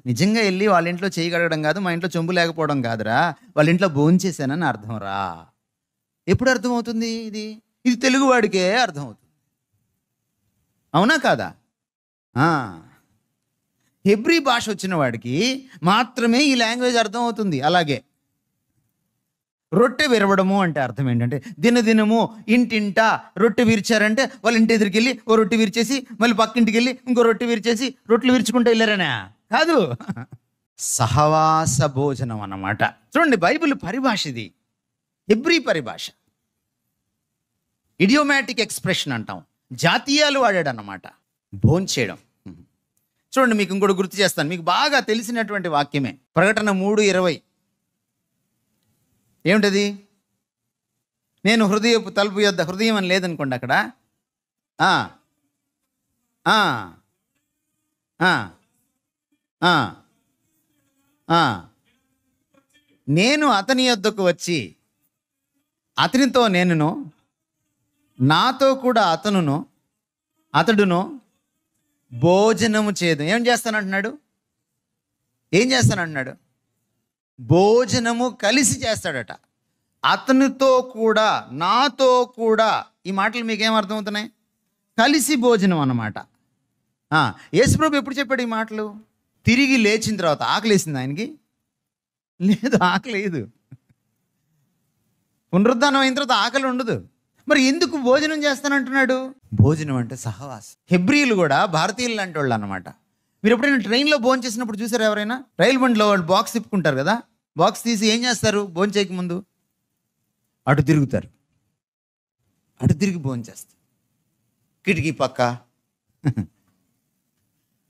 నిజంగా వెళ్ళి వాళ్ళ ఇంట్లో చేయగడగడం కాదు, మా ఇంట్లో చెంబు లేకపోవడం కాదురా, వాళ్ళ ఇంట్లో భోంచేసానని అర్థం రా. ఎప్పుడు అర్థమవుతుంది? ఇది తెలుగువాడికే అర్థమవుతుంది, అవునా కాదా? హెబ్రీ భాష వచ్చిన వాడికి మాత్రమే ఈ లాంగ్వేజ్ అర్థమవుతుంది. అలాగే రొట్టె విరవడము అంటే అర్థం ఏంటంటే, దినదినము ఇంటింటా రొట్టె విరిచారంటే వాళ్ళ ఇంటి ఎదురుకి వెళ్ళి ఓ రొట్టె విరిచేసి మళ్ళీ పక్కింటికి వెళ్ళి ఇంకో రొట్టె విరిచేసి రొట్టెలు విరుచుకుంటూ వెళ్ళారనా? కాదు, సహవాస భోజనం అన్నమాట. చూడండి, బైబిల్ పరిభాష ఇది, హెబ్రీ పరిభాష, ఇడియోమాటిక్ ఎక్స్ప్రెషన్ అంటాం, జాతీయాలు వాడాడు అన్నమాట భోంచేయడం. చూడండి, మీకు ఇంకోటి గుర్తు చేస్తాను, మీకు బాగా తెలిసినటువంటి వాక్యమే, ప్రకటన 3:20. ఏమిటది? నేను హృదయపు తలుపు యొద్ద, హృదయం అని లేదనుకోండి అక్కడ, నేను అతని యొద్దకు వచ్చి అతనితో నేనును, నాతో కూడా అతడును భోజనము చేయదు. ఏం చేస్తానంటున్నాడు? భోజనము కలిసి చేస్తాడట. అతనితో కూడా, నాతో కూడా. ఈ మాటలు మీకేం అర్థమవుతున్నాయి? కలిసి భోజనం అన్నమాట. యేసుప్రభు ఎప్పుడు చెప్పాడు ఈ మాటలు? తిరిగి లేచిన తర్వాత. ఆకలేసింది ఆయనకి? లేదు, ఆకలేదు. పునరుద్ధానం అయిన తర్వాత ఆకలి ఉండదు. మరి ఎందుకు భోజనం చేస్తానంటున్నాడు? భోజనం అంటే సహవాసం. హెబ్రీలు కూడా భారతీయులు లాంటి వాళ్ళు అన్నమాట. మీరు ఎప్పుడైనా ట్రైన్లో భోజనం చేసినప్పుడు చూసారు ఎవరైనా? రైలు బండిలో వాళ్ళు బాక్స్ తిప్పుకుంటారు కదా, బాక్స్ తీసి ఏం చేస్తారు? భోజనం చేయకముందు అటు తిరుగుతారు, అటు తిరిగి భోజనం చేస్తారు, కిటికీ పక్క.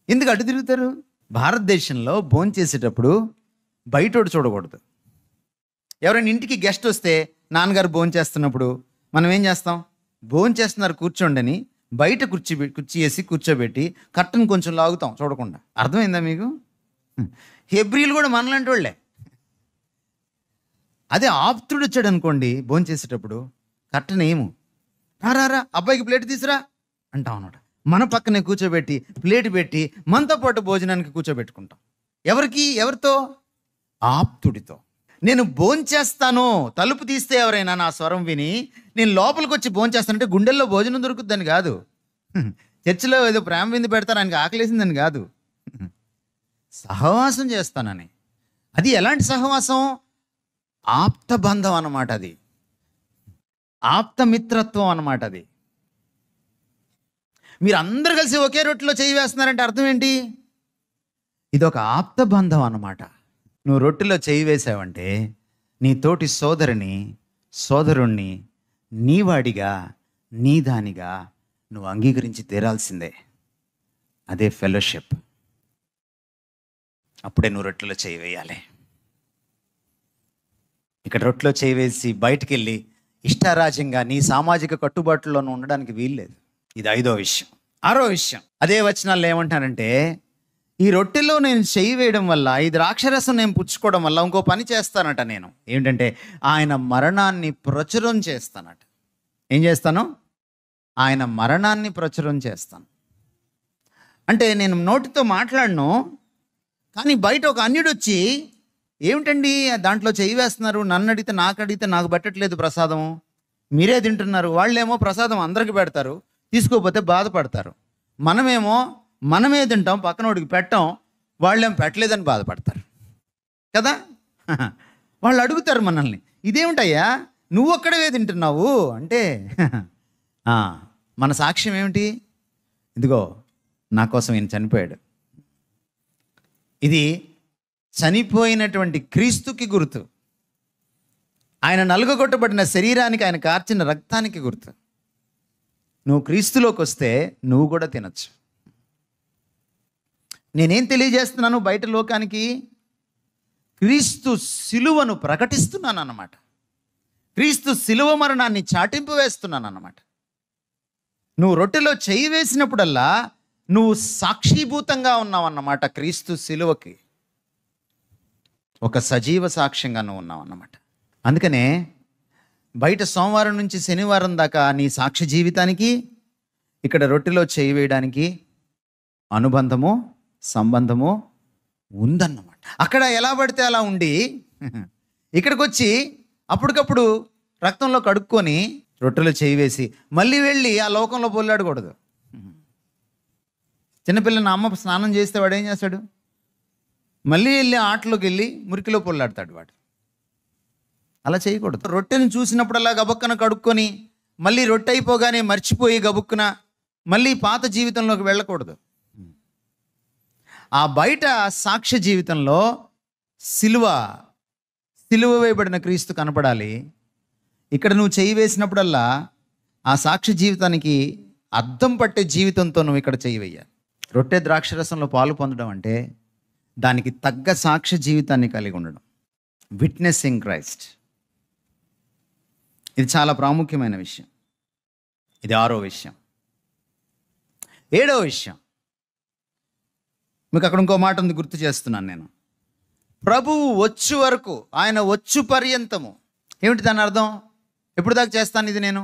ఎందుకు అటు తిరుగుతారు? భారతదేశంలో భోజనం చేసేటప్పుడు బయటోడు చూడకూడదు. ఎవరైనా ఇంటికి గెస్ట్ వస్తే, నాన్నగారు భోజనం చేస్తున్నప్పుడు మనం ఏం చేస్తాం? భోజనం చేస్తున్నారు కూర్చోండి అని బయట కుర్చీ వేసి కూర్చోబెట్టి కట్టను కొంచెం లాగుతాం చూడకుండా. అర్థమైందా మీకు? హెబ్రీలు కూడా మనలాంటి వాళ్ళే. అదే ఆప్తుడు వచ్చాడు అనుకోండి, భోజనం చేసేటప్పుడు కట్టను ఏము, రారా అబ్బాయికి ప్లేట్ తీసురా అంటాం అన్నమాట. మన పక్కనే కూర్చోబెట్టి ప్లేట్ పెట్టి మనతో పాటు భోజనానికి కూర్చోబెట్టుకుంటాం. ఎవరితో? ఆప్తుడితో. నేను భోంచేస్తాను, తలుపు తీస్తే ఎవరైనా నా స్వరం విని నేను లోపలికి వచ్చి భోంచేస్తానంటే గుండెల్లో భోజనం దొరుకుతుందని కాదు, చర్చిలో ఏదో ప్రేమ విందు పెడతారు ఆయనకి ఆకలేసిందని కాదు, సహవాసం చేస్తానని. అది ఎలాంటి సహవాసం? ఆప్తబంధం అన్నమాట, అది ఆప్తమిత్రత్వం అన్నమాట. అది మీరు అందరు కలిసి ఒకే రొట్టెలో చేయి వేస్తున్నారంటే అర్థం ఏంటి? ఇది ఒక ఆప్తబంధం అన్నమాట. నువ్వు రొట్టెలో చేయి వేసావంటే నీ తోటి సోదరుణ్ణి నీవాడిగా, నీ దానిగా నువ్వు అంగీకరించి తీరాల్సిందే. అదే ఫెలోషిప్. అప్పుడే నువ్వు రొట్టెలో చేయి వేయాలి. ఇక్కడ రొట్టెలో చేయి వేసి బయటికి వెళ్ళి ఇష్టారాజ్యంగా నీ సామాజిక కట్టుబాట్లలోనూ ఉండడానికి వీల్లేదు. ఇది 5వ విషయం. 6వ విషయం, అదే వచనాల్లో ఏమంటానంటే, ఈ రొట్టెలో నేను చేయి వేయడం వల్ల, ఈ ద్రాక్షరసం నేను పుచ్చుకోవడం వల్ల ఇంకో పని చేస్తానట నేను. ఏంటంటే ఆయన మరణాన్ని ప్రచురం చేస్తానట. ఏం చేస్తాను? ఆయన మరణాన్ని ప్రచురం చేస్తాను. అంటే నేను నోటితో మాట్లాడను, కానీ బయట ఒక అన్యుడు వచ్చి, ఏమిటండి దాంట్లో చేయి వేస్తున్నారు, నన్ను అడిగితే నాకు పెట్టట్లేదు ప్రసాదం, మీరే తింటున్నారు. వాళ్ళేమో ప్రసాదం అందరికి పెడతారు, తీసుకోకపోతే బాధపడతారు. మనమే తింటాం, పక్కనోడికి పెట్టాం, వాళ్ళేమో పెట్టలేదని బాధపడతారు కదా. వాళ్ళు అడుగుతారు మనల్ని, ఇదేమిటయ్యా నువ్వు ఒక్కడవే తింటున్నావు అంటే, మన సాక్ష్యం ఏమిటి? ఇదిగో నా కోసం ఈయన చనిపోయాడు. ఇది చనిపోయినటువంటి క్రీస్తుకి గుర్తు. ఆయన నలుగగొట్టబడిన శరీరానికి, ఆయన కార్చిన రక్తానికి గుర్తు. నువ్వు క్రీస్తులోకి వస్తే నువ్వు కూడా తినచ్చు. నేనేం తెలియజేస్తున్నాను బయట లోకానికి? క్రీస్తు శిలువను ప్రకటిస్తున్నాను అన్నమాట. క్రీస్తు శిలువ మరణాన్ని చాటింపు వేస్తున్నాను అన్నమాట. నువ్వు రొట్టెలో చేయి వేసినప్పుడల్లా నువ్వు సాక్షిభూతంగా ఉన్నావు అన్నమాట. క్రీస్తు శిలువకి ఒక సజీవ సాక్ష్యంగా నువ్వు ఉన్నావు అన్నమాట. అందుకనే బయట సోమవారం నుంచి శనివారం దాకా నీ సాక్ష్య జీవితానికి ఇక్కడ రొట్టెలో చేయి వేయడానికి అనుబంధము, సంబంధము ఉందన్నమాట. అక్కడ ఎలా పడితే అలా ఉండి ఇక్కడికి వచ్చి అప్పటికప్పుడు రక్తంలో కడుక్కొని రొట్టెలో చేయి వేసి మళ్ళీ వెళ్ళి ఆ లోకంలో పొల్లాడకూడదు. చిన్నపిల్లని అమ్మ స్నానం చేస్తే వాడు ఏం చేస్తాడు? మళ్ళీ వెళ్ళి ఆటలోకి వెళ్ళి మురికిలో పొల్లాడతాడు వాడు. అలా చేయకూడదు. రొట్టెని చూసినప్పుడల్లా గబుక్కన కడుక్కొని మళ్ళీ రొట్టె అయిపోగానే మర్చిపోయి గబుక్కున మళ్ళీ పాత జీవితంలోకి వెళ్ళకూడదు. ఆ బయట సాక్ష్య జీవితంలో సిలువ వేయబడిన క్రీస్తు కనపడాలి. ఇక్కడ నువ్వు చేయి వేసినప్పుడల్లా ఆ సాక్ష్య జీవితానికి అద్దం పట్టే జీవితంతో నువ్వు ఇక్కడ చేయి వేయాలి. రొట్టె ద్రాక్షరసంలో పాలు పొందడం అంటే దానికి తగ్గ సాక్ష్య జీవితాన్ని కలిగి ఉండడం, విట్నెసింగ్ క్రైస్ట్. ఇది చాలా ప్రాముఖ్యమైన విషయం. ఇది 6వ విషయం. 7వ విషయం, మీకు అక్కడ ఇంకో మాట ఉంది, గుర్తు చేస్తున్నాను నేను. ప్రభువు వచ్చు వరకు, ఆయన వచ్చు పర్యంతము. ఏమిటి దాని అర్థం? ఎప్పుడు దాకా చేస్తాను ఇది నేను?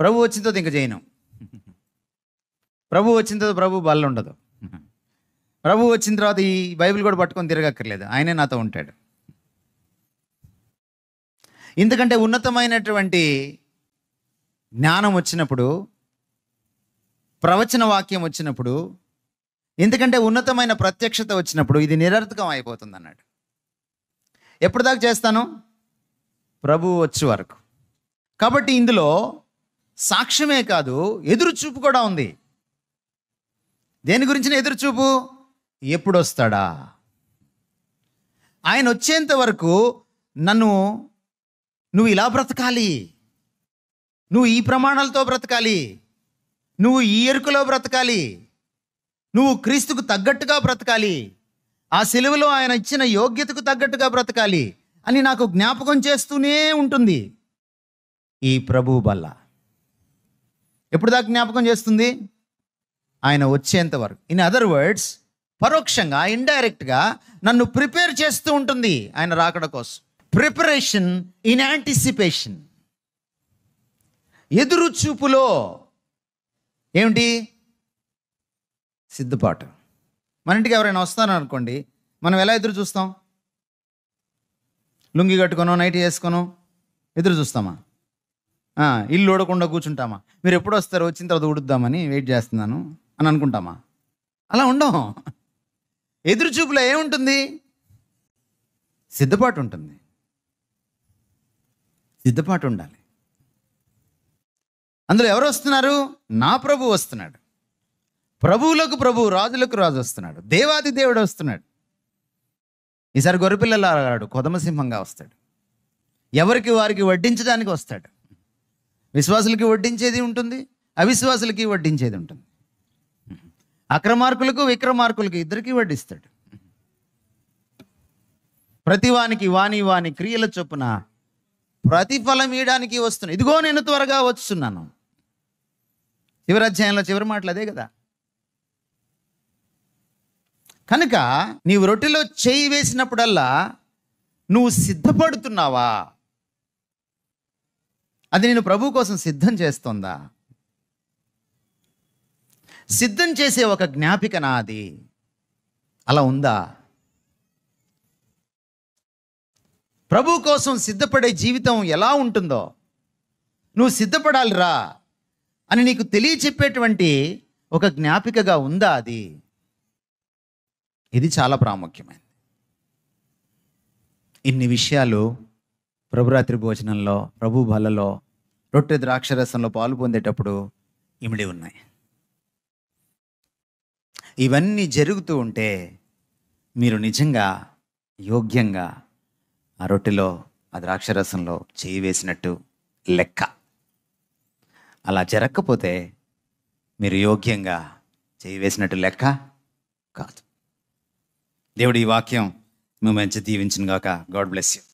ప్రభు వచ్చిన తర్వాత ఇంక చేయను. ప్రభు వచ్చిన తర్వాత ప్రభు బల్ల ఉండదు. ప్రభు వచ్చిన తర్వాత ఈ బైబిల్ కూడా పట్టుకొని తిరగక్కర్లేదు, ఆయనే నాతో ఉంటాడు. ఇంతకంటే ఉన్నతమైనటువంటి జ్ఞానం వచ్చినప్పుడు, ప్రవచన వాక్యం వచ్చినప్పుడు, ఇంతకంటే ఉన్నతమైన ప్రత్యక్షత వచ్చినప్పుడు ఇది నిరర్థకం అయిపోతుంది అన్నాడు. ఎప్పుడు దాకా చేస్తాను? ప్రభువు వచ్చే వరకు. కాబట్టి ఇందులో సాక్ష్యమే కాదు, ఎదురు చూపు కూడా ఉంది. దేని గురించిన ఎదురు చూపు? ఎప్పుడు వస్తాడా? ఆయన వచ్చేంత వరకు నువ్వు ఇలా బ్రతకాలి, నువ్వు ఈ ప్రమాణాలతో బ్రతకాలి, నువ్వు ఈ ఎరుకలో బ్రతకాలి, నువ్వు క్రీస్తుకు తగ్గట్టుగా బ్రతకాలి, ఆ సిలువలో ఆయన ఇచ్చిన యోగ్యతకు తగ్గట్టుగా బ్రతకాలి అని నాకు జ్ఞాపకం చేస్తూనే ఉంటుంది ఈ ప్రభువు బల్ల. ఎప్పుడు దాకా జ్ఞాపకం చేస్తుంది? ఆయన వచ్చేంత వరకు. ఇన్ అదర్ వర్డ్స్, పరోక్షంగా, ఇండైరెక్ట్గా నన్ను ప్రిపేర్ చేస్తూ ఉంటుంది ఆయన రాకడ కోసం. ప్రిపరేషన్ ఇన్ యాంటిసిపేషన్, ఎదురు చూపులో. ఏమిటి? సిద్ధపాటు. మన ఇంటికి ఎవరైనా వస్తారని అనుకోండి, మనం ఎలా ఎదురు చూస్తాం? లుంగి కట్టుకోనో నైట్ వేసుకోనో ఎదురు చూస్తామా? ఇల్లు ఊడకుండా కూర్చుంటామా? మీరు ఎప్పుడు వస్తారు, వచ్చిన తర్వాత ఊడుద్దామని వెయిట్ చేస్తున్నాను అని అనుకుంటామా? అలా ఉండం. ఎదురు చూపులో ఏముంటుంది? సిద్ధపాటు ఉంటుంది. సిద్ధపాటు ఉండాలి. అందులో ఎవరు వస్తున్నారు? నా ప్రభు వస్తున్నాడు. ప్రభువులకు ప్రభు, రాజులకు రాజు వస్తున్నాడు. దేవాది దేవుడు వస్తున్నాడు. ఈసారి గొర్రెపిల్లలా రాడు, కొదమసింహంగా వస్తాడు. ఎవరికి వారికి వడ్డించడానికి వస్తాడు. విశ్వాసులకి వడ్డించేది ఉంటుంది, అవిశ్వాసులకి వడ్డించేది ఉంటుంది. అక్రమార్కులకు విక్రమార్కులకు ఇద్దరికీ వడ్డిస్తాడు. ప్రతివానికి వాని క్రియల చొప్పున ప్రతిఫలం ఇవ్వడానికి వస్తున్నాడు. ఇదిగో నేను త్వరగా వస్తున్నాను. చివరి అధ్యాయంలో చివరి మాటలు అదే కదా. కనుక నీవు రొట్టెలో చేయి వేసినప్పుడల్లా నువ్వు సిద్ధపడుతున్నావా? అది నేను ప్రభు కోసం సిద్ధం చేస్తోందా? సిద్ధం చేసే ఒక జ్ఞాపిక నాది. అలా ఉందా? ప్రభు కోసం సిద్ధపడే జీవితం ఎలా ఉంటుందో నువ్వు సిద్ధపడాలిరా అని నీకు తెలియచెప్పేటువంటి ఒక జ్ఞాపికగా ఉందా అది? ఇది చాలా ప్రాముఖ్యమైనది. ఇన్ని విషయాలు ప్రభురాత్రి భోజనంలో, ప్రభు బలలో, రొట్టె ద్రాక్షరసంలో పాలు పొందేటప్పుడు ఇమిడి ఉన్నాయి. ఇవన్నీ జరుగుతూ ఉంటే మీరు నిజంగా యోగ్యంగా ఆ రొట్టెలో, ఆ ద్రాక్షరసంలో చేయి వేసినట్టు లెక్క. అలా జరగకపోతే మీరు యోగ్యంగా చేయి వేసినట్టు లెక్క కాదు. దేవుడు ఈ వాక్యం మేము మంచి దీవించిన గాక. God bless you.